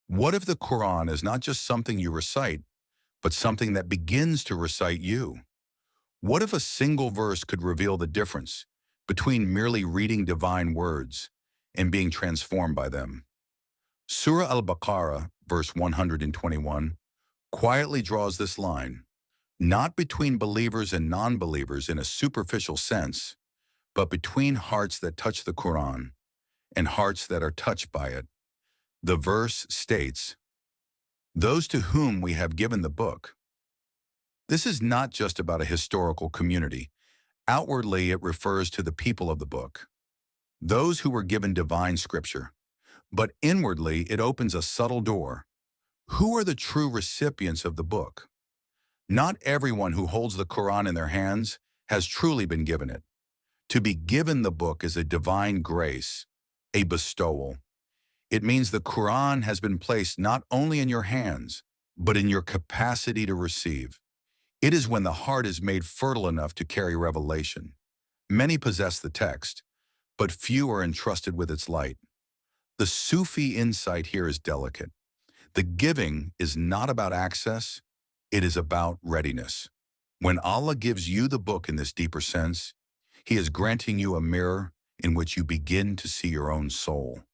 What if the Quran is not just something you recite, but something that begins to recite you? What if a single verse could reveal the difference between merely reading divine words and being transformed by them? Surah Al-Baqarah, verse 121, quietly draws this line, not between believers and non-believers in a superficial sense, but between hearts that touch the Quran and hearts that are touched by it. The verse states, "Those to whom we have given the book." This is not just about a historical community. Outwardly, it refers to the people of the book, those who were given divine scripture. But inwardly, it opens a subtle door. Who are the true recipients of the book? Not everyone who holds the Quran in their hands has truly been given it. To be given the book is a divine grace, a bestowal. It means the Quran has been placed not only in your hands, but in your capacity to receive. It is when the heart is made fertile enough to carry revelation. Many possess the text, but few are entrusted with its light. The Sufi insight here is delicate. The giving is not about access, it is about readiness. When Allah gives you the book in this deeper sense, He is granting you a mirror in which you begin to see your own soul.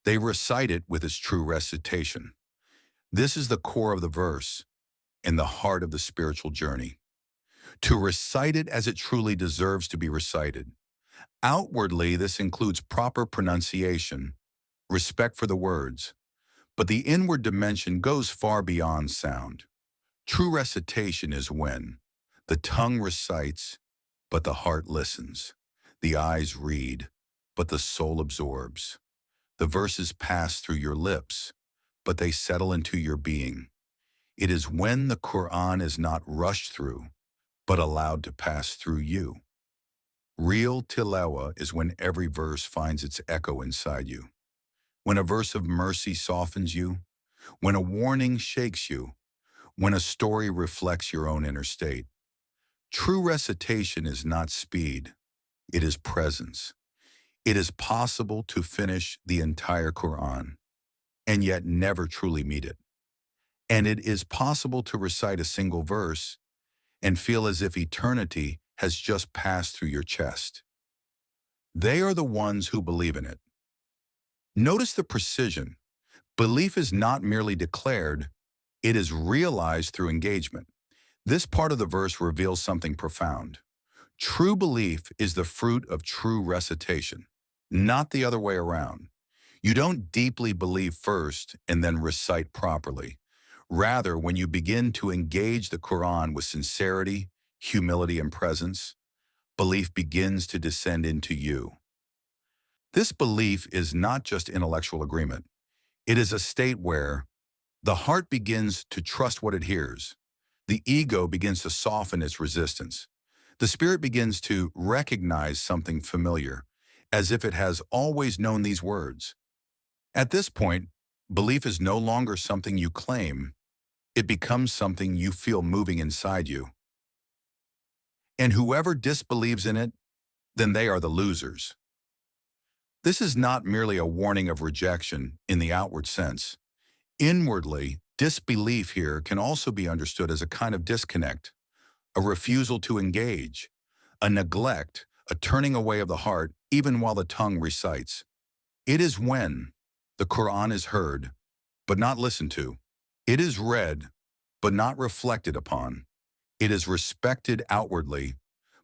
They recite it with its true recitation. This is the core of the verse and the heart of the spiritual journey. To recite it as it truly deserves to be recited. Outwardly, this includes proper pronunciation, respect for the words, but the inward dimension goes far beyond sound. True recitation is when the tongue recites, but the heart listens. The eyes read, but the soul absorbs. The verses pass through your lips, but they settle into your being. It is when the Quran is not rushed through, but allowed to pass through you. Real tilawah is when every verse finds its echo inside you. When a verse of mercy softens you, when a warning shakes you, when a story reflects your own inner state. True recitation is not speed, it is presence. It is possible to finish the entire Quran and yet never truly meet it. And it is possible to recite a single verse and feel as if eternity has just passed through your chest. They are the ones who believe in it. Notice the precision. Belief is not merely declared, it is realized through engagement. This part of the verse reveals something profound. True belief is the fruit of true recitation, not the other way around. You don't deeply believe first and then recite properly. Rather, when you begin to engage the Quran with sincerity, humility, and presence, belief begins to descend into you. This belief is not just intellectual agreement. It is a state where the heart begins to trust what it hears. The ego begins to soften its resistance. The spirit begins to recognize something familiar, as if it has always known these words. At this point, belief is no longer something you claim. It becomes something you feel moving inside you. And whoever disbelieves in it, then they are the losers. This is not merely a warning of rejection in the outward sense. Inwardly, disbelief here can also be understood as a kind of disconnect, a refusal to engage, a neglect, a turning away of the heart even while the tongue recites. It is when the Quran is heard, but not listened to. It is read, but not reflected upon. It is respected outwardly,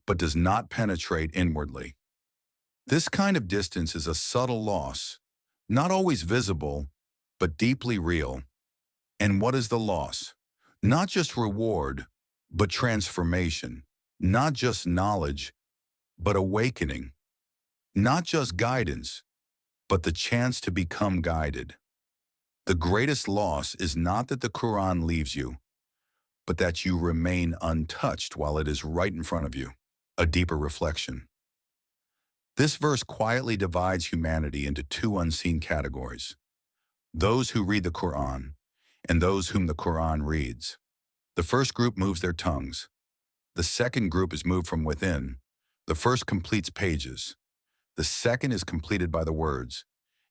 but does not penetrate inwardly. This kind of distance is a subtle loss, not always visible, but deeply real. And what is the loss? Not just reward, but transformation. Not just knowledge, but awakening. Not just guidance, but the chance to become guided. The greatest loss is not that the Quran leaves you, but that you remain untouched while it is right in front of you. A deeper reflection. This verse quietly divides humanity into two unseen categories: those who read the Quran and those whom the Quran reads. The first group moves their tongues. The second group is moved from within. The first completes pages. The second is completed by the words.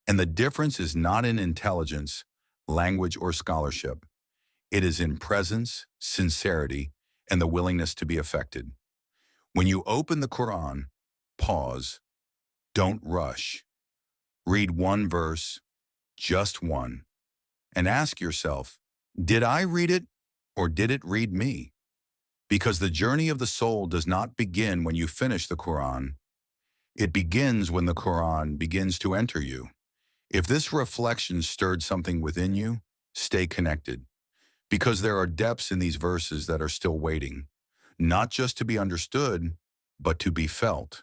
And the difference is not in intelligence, language, or scholarship. It is in presence, sincerity, and the willingness to be affected. When you open the Quran, pause, don't rush. Read one verse, just one, and ask yourself, did I read it or did it read me? Because the journey of the soul does not begin when you finish the Quran. It begins when the Quran begins to enter you. If this reflection stirred something within you, stay connected. Because there are depths in these verses that are still waiting, not just to be understood, but to be felt.